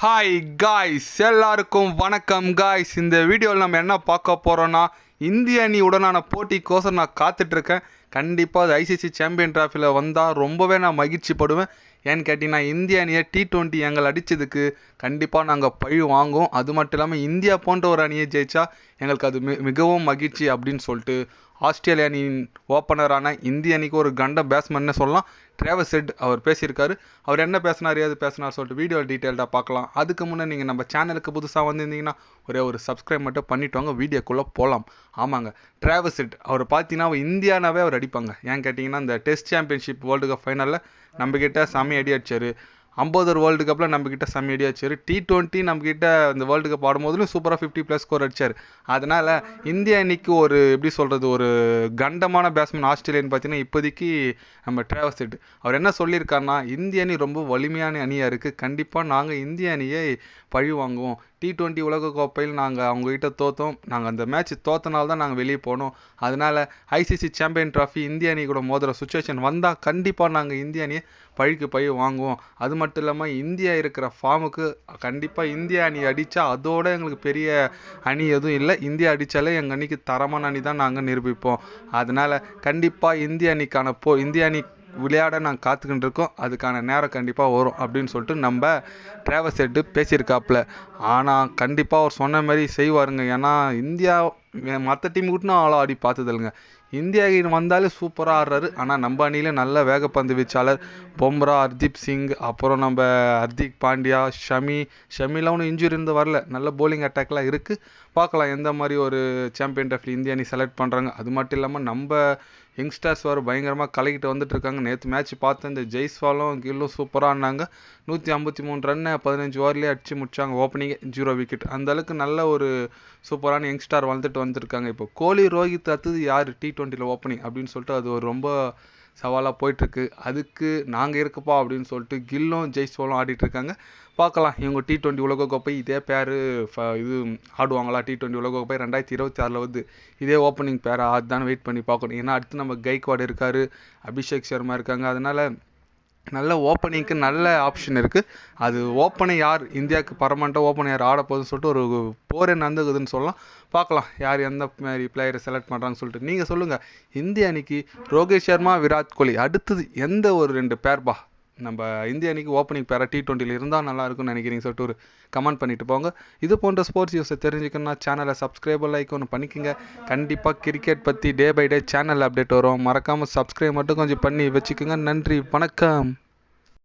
Hi guys, எல்லாருக்கும் வணக்கம் guys. இந்த வீடியோவில் நம்ம என்ன பார்க்க போகிறோன்னா, இந்திய அணி உடனான போட்டிக்கோசம் நான் காத்துட்ருக்கேன். கண்டிப்பாக அது ஐசிசி சாம்பியன் டிராஃபியில் வந்தால் ரொம்பவே நான் மகிழ்ச்சி படுவேன். ஏன்னு கேட்டிங்கன்னா, இந்திய அணியை T20 எங்களை அடித்ததுக்கு கண்டிப்பாக நாங்கள் பழி வாங்குவோம். அது மட்டும் இல்லாமல் இந்தியா போன்ற ஒரு அணியை ஜெயிச்சா எங்களுக்கு அது மிகவும் மகிழ்ச்சி அப்படின்னு சொல்லிட்டு ஆஸ்திரேலிய அணியின் ஓப்பனரான இந்திய அணிக்கு ஒரு கண்ட பேட்ஸ்மேன்னு சொல்லலாம், ட்ராவிஸ் ஹெட் அவர் பேசியிருக்காரு. அவர் என்ன பேசினார், ஏது பேசினார் சொல்லிட்டு வீடியோ டீட்டெயில்டாக பார்க்கலாம். அதுக்கு முன்னே நீங்கள் நம்ம சேனலுக்கு புதுசாக வந்திருந்தீங்கன்னா ஒரே ஒரு சப்ஸ்கிரைப் மட்டும் பண்ணிட்டு வாங்க, வீடியோக்குள்ளே போகலாம். ஆமாங்க, ட்ராவிஸ் ஹெட் அவர் பார்த்தீங்கன்னா இந்தியானாவே அவர் அடிப்பாங்க. ஏன்னு கேட்டிங்கன்னா, இந்த டெஸ்ட் சாம்பியன்ஷிப் வேர்ல்டு கப் ஃபைனலில் நம்மக்கிட்ட செம்மி அடி அடிச்சார். 50 வேர்ல்டு கப்பில் நம்மக்கிட்ட செம்மி அடி அடிச்சார். T20 நம்மக்கிட்ட இந்த வேர்ல்டு கப் ஆடும்போதுலையும் சூப்பராக 50+ ஸ்கோர் அடித்தார். அதனால் இந்திய அணிக்கு ஒரு எப்படி சொல்கிறது, ஒரு கண்டமான பேட்ஸ்மேன் ஆஸ்திரேலியன்னு பார்த்தீங்கன்னா இப்போதைக்கு நம்ம ட்ராவிஸ் ஹெட். அவர் என்ன சொல்லியிருக்காருன்னா, இந்திய அணி ரொம்ப வலிமையான அணியாக இருக்குது, கண்டிப்பாக நாங்கள் இந்திய அணியை பழி வாங்குவோம். T20 உலகக்கோப்பையில் நாங்கள் அவங்ககிட்ட தோற்றோம். நாங்கள் அந்த மேட்ச் தோற்றனால தான் நாங்கள் வெளியே போனோம். அதனால் ஐசிசி சாம்பியன் ட்ராஃபி இந்திய அணி கூட மோதுகிற சுச்சுவேஷன் வந்தால் கண்டிப்பாக நாங்கள் இந்திய அணியை பழிக்கு பழி வாங்குவோம். அது மட்டும் இல்லாமல் இந்தியா இருக்கிற ஃபார்முக்கு கண்டிப்பாக இந்திய அணி அடித்தா அதோட எங்களுக்கு பெரிய அணி எதுவும் இல்லை. இந்தியா அடித்தாலே எங்கள் அணிக்கு தரமான அணி தான் நாங்கள் நிரூபிப்போம். அதனால் கண்டிப்பாக இந்திய அணிக்கான இந்திய அணி விளையாட நாங்கள் காத்துக்கிட்டு இருக்கோம். அதுக்கான நேரம் கண்டிப்பாக வரும் அப்படின்னு சொல்லிட்டு நம்ம ட்ராவிஸ் ஹெட் பேசியிருக்காப்புல. ஆனால் கண்டிப்பாக அவர் சொன்ன மாதிரி செய்வாருங்க. ஏன்னா இந்தியா மற்ற டீம் கூட்டினா ஆளோ ஆடி பார்த்ததில்லைங்க. இந்தியா வந்தாலே சூப்பராக ஆடுறாரு. ஆனால் நம்ம அணியில் நல்ல வேகப்பந்து வீச்சாளர் பும்ரா, ஹர்தீப் சிங், அப்புறம் நம்ம ஹர்திக் பாண்டியா, ஷமிலாம் ஒன்றும் இன்ஜுரி இருந்து வரல. நல்ல போலிங் அட்டாக்லாம் இருக்குது. பார்க்கலாம் எந்த மாதிரி ஒரு சாம்பியன் ட்ராஃபி இந்திய அணி செலக்ட் பண்ணுறாங்க. அது மட்டும் இல்லாமல் நம்ம யங்ஸ்டர்ஸ் வர பயங்கரமாக கலக்கிட்டு வந்துட்டுருக்காங்க. நேற்று மேட்ச் பார்த்தேன், இந்த ஜெய்ஸ்வாலும் கில்லும் சூப்பராக ஆடினாங்க. 153 ரன்னு 15 ஓவர்லேயே அடித்து முடிச்சாங்க. Opening 0 wicket. அந்தளவுக்கு நல்ல ஒரு சூப்பரான யங்ஸ்டார் வந்துட்டு இப்போ கோலி, ரோஹித் அடுத்தது யார் T20 ஓப்பனிங் அப்படின்னு சொல்லிட்டு அது ஒரு ரொம்ப சவாலாக போயிட்டுருக்கு. அதுக்கு நாங்கள் இருக்கப்பா அப்படின்னு சொல்லிட்டு கில்லும் ஜெய்ஸ்வாலும் ஆடிட்டுருக்காங்க. பார்க்கலாம் இவங்க T20 உலகக்கோப்பை இதே பேர் இது ஆடுவாங்களா. T20 உலகக்கோப்பை 2026 வந்து இதே ஓப்பனிங் பேரை அதுதான் வெயிட் பண்ணி பார்க்கணும். ஏன்னா அடுத்து நம்ம கைக்வாட் இருக்கார், அபிஷேக் சர்மா இருக்காங்க. அதனால் நல்ல ஓப்பனிங்க்கு நல்ல ஆப்ஷன் இருக்குது. அது ஓப்பனை யார் இந்தியாவுக்கு பர்மனெண்ட்டாக ஓப்பன் யார் ஆட போகுதுன்னு சொல்லிட்டு ஒரு போரே நடந்துக்குதுன்னு சொல்லலாம். பார்க்கலாம் யார் எந்த மாதிரி பிளேயரை செலக்ட் பண்ணுறாங்கன்னு சொல்லிட்டு. நீங்கள் சொல்லுங்கள், இந்திய அணிக்கு ரோஹித் சர்மா, விராட் கோலி அடுத்தது எந்த ஒரு 2 பேர்பா நம்ம இந்திய அணிக்கு ஓப்பனிங் பேராக T20 இருந்தால் நல்லாயிருக்கும்னு நினைக்கிறீங்க சொல்லிட்டு ஒரு கமெண்ட் பண்ணிட்டு போங்க. இது போன்ற ஸ்போர்ட்ஸ் நியூஸை தெரிஞ்சுக்கணுன்னா சேனலை சப்ஸ்கிரைப் லைக் ஒன்று பண்ணிக்கோங்க. கண்டிப்பாக கிரிக்கெட் பற்றி day by day channel update வரும். மறக்காமல் சப்ஸ்கிரைப் மட்டும் கொஞ்சம் பண்ணி வச்சுக்கோங்க. நன்றி, வணக்கம்.